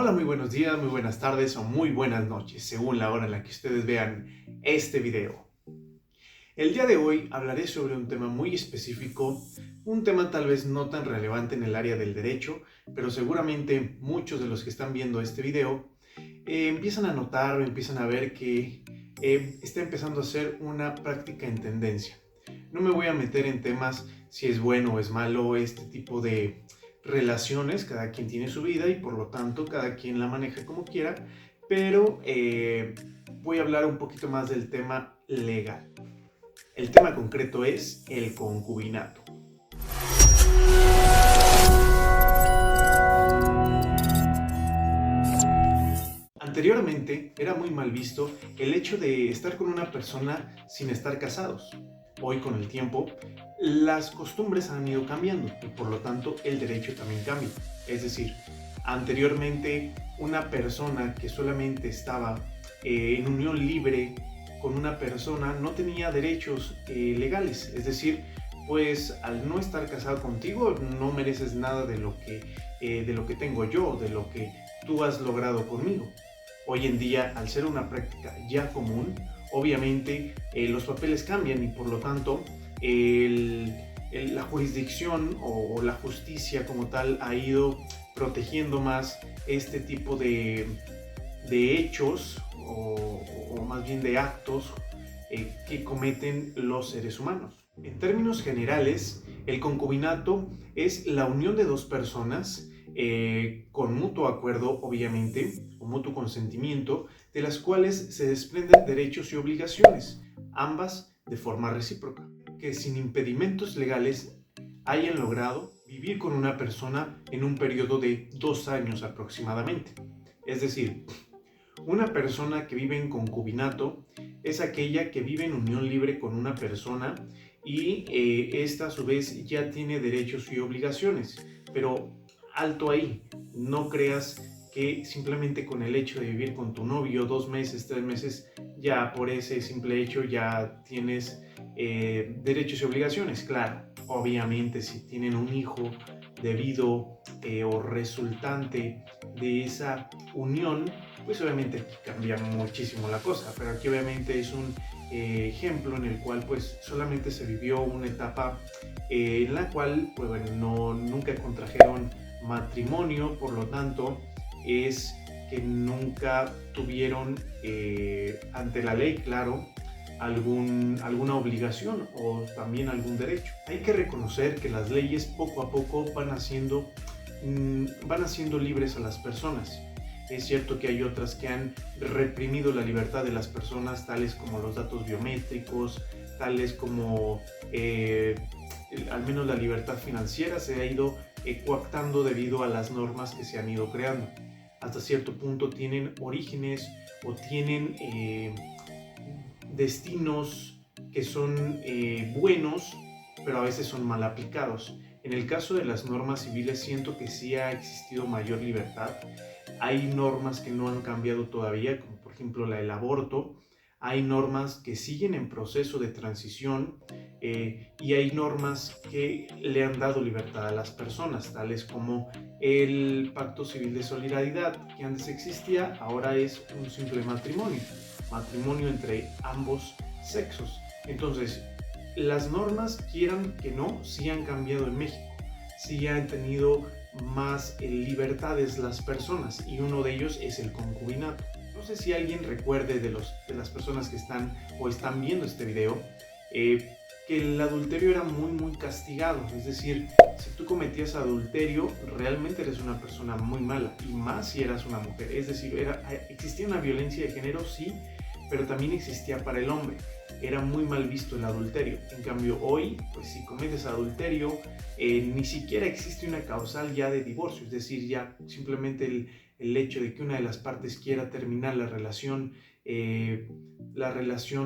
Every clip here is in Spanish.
Hola, muy buenos días, muy buenas tardes o muy buenas noches, según la hora en la que ustedes vean este video. El día de hoy hablaré sobre un tema muy específico, un tema tal vez no tan relevante en el área del derecho, pero seguramente muchos de los que están viendo este video empiezan a notar o empiezan a ver que está empezando a ser una práctica en tendencia. No me voy a meter en temas si es bueno o es malo este tipo de relaciones, cada quien tiene su vida y por lo tanto cada quien la maneja como quiera, pero voy a hablar un poquito más del tema legal. El tema concreto es el concubinato. Anteriormente era muy mal visto el hecho de estar con una persona sin estar casados. Hoy, con el tiempo, las costumbres han ido cambiando y por lo tanto el derecho también cambia. Es decir, anteriormente una persona que solamente estaba en unión libre con una persona no tenía derechos legales. Es decir, pues al no estar casado contigo no mereces nada de lo que tengo yo, de lo que tú has logrado conmigo. Hoy en día, al ser una práctica ya común, obviamente los papeles cambian y por lo tanto la jurisdicción o la justicia como tal ha ido protegiendo más este tipo de hechos o más bien de actos que cometen los seres humanos. En términos generales, el concubinato es la unión de dos personas con mutuo acuerdo, obviamente, o mutuo consentimiento, de las cuales se desprenden derechos y obligaciones, ambas de forma recíproca, que sin impedimentos legales hayan logrado vivir con una persona en un periodo de 2 años aproximadamente. Es decir, una persona que vive en concubinato es aquella que vive en unión libre con una persona y esta a su vez ya tiene derechos y obligaciones. Pero alto ahí, no creas que simplemente con el hecho de vivir con tu novio 2 meses, 3 meses, ya por ese simple hecho ya tienes derechos y obligaciones. Claro, obviamente si tienen un hijo debido o resultante de esa unión, pues obviamente aquí cambia muchísimo la cosa, pero aquí obviamente es un ejemplo en el cual pues solamente se vivió una etapa en la cual pues bueno, nunca contrajeron matrimonio, por lo tanto es que nunca tuvieron ante la ley, claro, alguna obligación o también algún derecho. Hay que reconocer que las leyes poco a poco van haciendo libres a las personas. Es cierto que hay otras que han reprimido la libertad de las personas, tales como los datos biométricos, tales como al menos la libertad financiera se ha ido coactando debido a las normas que se han ido creando. Hasta cierto punto tienen orígenes o tienen destinos que son buenos, pero a veces son mal aplicados. En el caso de las normas civiles siento que sí ha existido mayor libertad. Hay normas que no han cambiado todavía, como por ejemplo la del aborto. Hay normas que siguen en proceso de transición y hay normas que le han dado libertad a las personas, tales como el Pacto Civil de Solidaridad, que antes existía, ahora es un simple matrimonio entre ambos sexos. Entonces, las normas, quieran que no, sí han cambiado en México, sí han tenido más libertades las personas y uno de ellos es el concubinato. No sé si alguien recuerde de las personas que están viendo este video que el adulterio era muy castigado. Es decir, si tú cometías adulterio realmente eres una persona muy mala, y más si eras una mujer. Es decir, existía una violencia de género, sí, pero también existía para el hombre. Era muy mal visto el adulterio. En cambio hoy, pues si cometes adulterio, ni siquiera existe una causal ya de divorcio. Es decir, ya simplemente el hecho de que una de las partes quiera terminar la relación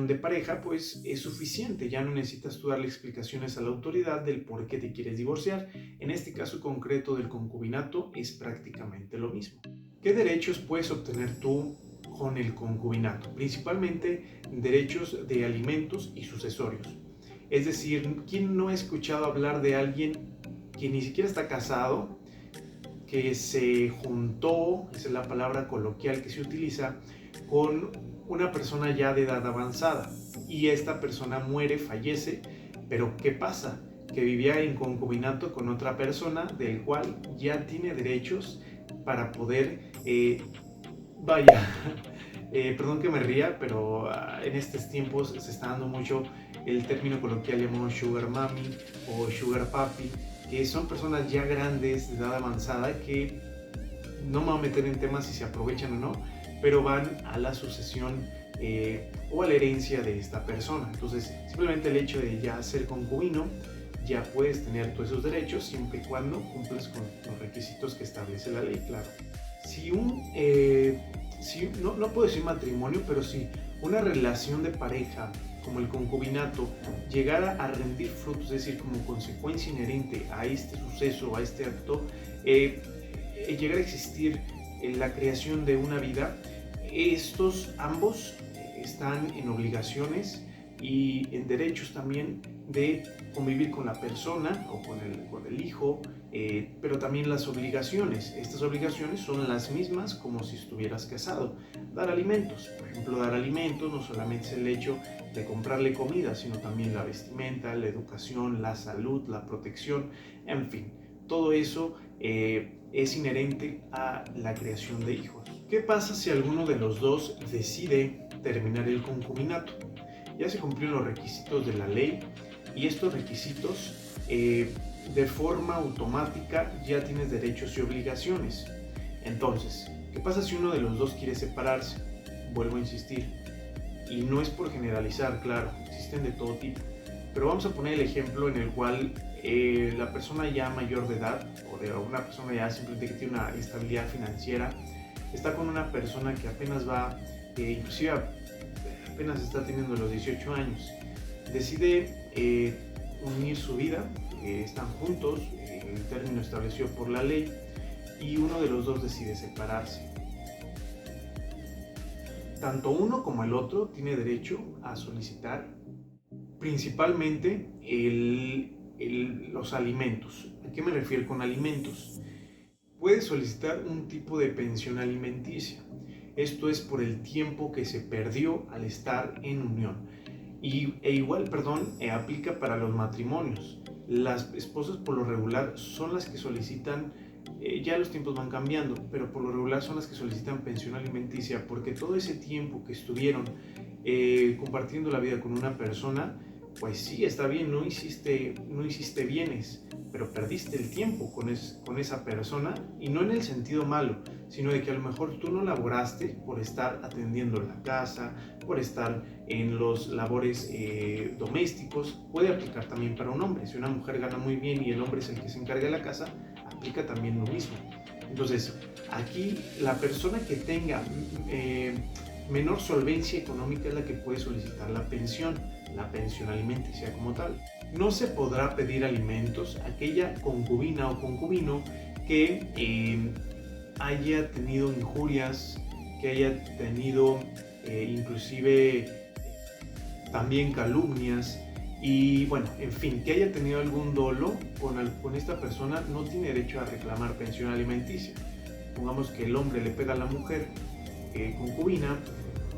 de pareja, pues es suficiente. Ya no necesitas tú darle explicaciones a la autoridad del por qué te quieres divorciar. En este caso concreto del concubinato es prácticamente lo mismo. ¿Qué derechos puedes obtener tú con el concubinato? Principalmente derechos de alimentos y sucesorios. Es decir, ¿quién no ha escuchado hablar de alguien que ni siquiera está casado que se juntó, esa es la palabra coloquial que se utiliza, con una persona ya de edad avanzada, y esta persona muere, fallece, pero ¿qué pasa? Que vivía en concubinato con otra persona del cual ya tiene derechos para poder, vaya, perdón que me ría, pero en estos tiempos se está dando mucho el término coloquial llamado sugar mami o sugar papi, que son personas ya grandes, de edad avanzada, que no me voy a meter en temas si se aprovechan o no, pero van a la sucesión o a la herencia de esta persona. Entonces, simplemente el hecho de ya ser concubino, ya puedes tener todos esos derechos siempre y cuando cumples con los requisitos que establece la ley, claro. Si no puedo decir matrimonio, pero si una relación de pareja como el concubinato llegara a rendir frutos, es decir, como consecuencia inherente a este suceso, a este acto, llegara a existir la creación de una vida, estos ambos están en obligaciones y en derechos también de convivir con la persona o con el hijo, pero también las obligaciones. Estas obligaciones son las mismas como si estuvieras casado. Dar alimentos, por ejemplo, dar alimentos no solamente es el hecho de comprarle comida, sino también la vestimenta, la educación, la salud, la protección, en fin, todo eso es inherente a la creación de hijos. ¿Qué pasa si alguno de los dos decide terminar el concubinato? Ya se cumplieron los requisitos de la ley y estos requisitos de forma automática ya tienes derechos y obligaciones. Entonces, ¿qué pasa si uno de los dos quiere separarse? Vuelvo a insistir, y no es por generalizar, claro, existen de todo tipo, pero vamos a poner el ejemplo en el cual la persona ya mayor de edad o de una persona ya simplemente que tiene una estabilidad financiera está con una persona que apenas va, inclusive apenas está teniendo los 18 años, decide unir su vida, están juntos, el término establecido por la ley, y uno de los dos decide separarse. Tanto uno como el otro tiene derecho a solicitar principalmente los alimentos. ¿A qué me refiero con alimentos? Puede solicitar un tipo de pensión alimenticia. Esto es por el tiempo que se perdió al estar en unión. Aplica para los matrimonios. Las esposas por lo regular son las que solicitan, ya los tiempos van cambiando, pero por lo regular son las que solicitan pensión alimenticia porque todo ese tiempo que estuvieron compartiendo la vida con una persona, pues sí, está bien, no hiciste bienes, pero perdiste el tiempo con esa persona, y no en el sentido malo, sino de que a lo mejor tú no laboraste por estar atendiendo la casa, por estar en los labores domésticos. Puede aplicar también para un hombre. Si una mujer gana muy bien y el hombre es el que se encarga de la casa, aplica también lo mismo. Entonces, aquí la persona que tenga menor solvencia económica es la que puede solicitar la pensión alimenticia como tal. No se podrá pedir alimentos a aquella concubina o concubino que haya tenido injurias, que haya tenido inclusive también calumnias, y bueno, en fin, que haya tenido algún dolo con esta persona, no tiene derecho a reclamar pensión alimenticia. Pongamos que el hombre le pega a la mujer concubina,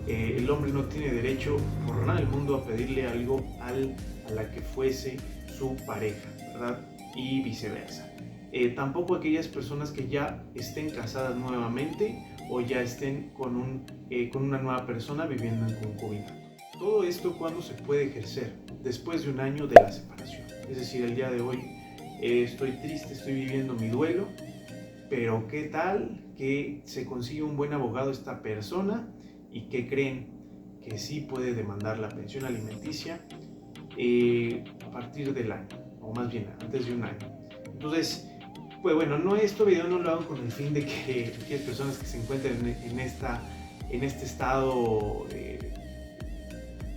el hombre no tiene derecho por nada del mundo a pedirle algo a la que fuese su pareja, ¿verdad? Y viceversa. Tampoco aquellas personas que ya estén casadas nuevamente o ya estén con una nueva persona viviendo en concubinato. Todo esto, ¿cuándo se puede ejercer? Después de un año de la separación. Es decir, el día de hoy estoy triste, estoy viviendo mi duelo, pero ¿qué tal que se consigue un buen abogado esta persona y que creen que sí puede demandar la pensión alimenticia a partir del año, o más bien antes de un año? Entonces, pues bueno, este video no lo hago con el fin de que aquellas personas que se encuentren en este estado,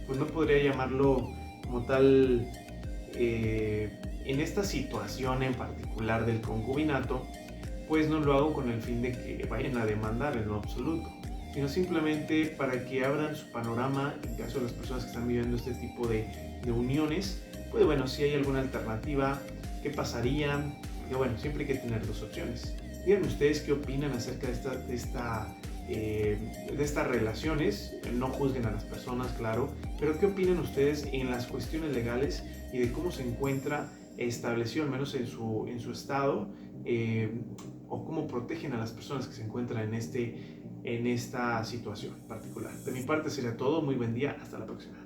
pues no podría llamarlo como tal, en esta situación en particular del concubinato, pues no lo hago con el fin de que vayan a demandar en lo absoluto, sino simplemente para que abran su panorama en caso de las personas que están viviendo este tipo de uniones. Pues bueno, si hay alguna alternativa, ¿qué pasaría? Porque bueno, siempre hay que tener dos opciones. Díganme ustedes qué opinan acerca de estas relaciones. No juzguen a las personas, claro, pero qué opinan ustedes en las cuestiones legales y de cómo se encuentra establecido, al menos en su estado, o cómo protegen a las personas que se encuentran en esta situación particular. De mi parte sería todo. Muy buen día. Hasta la próxima.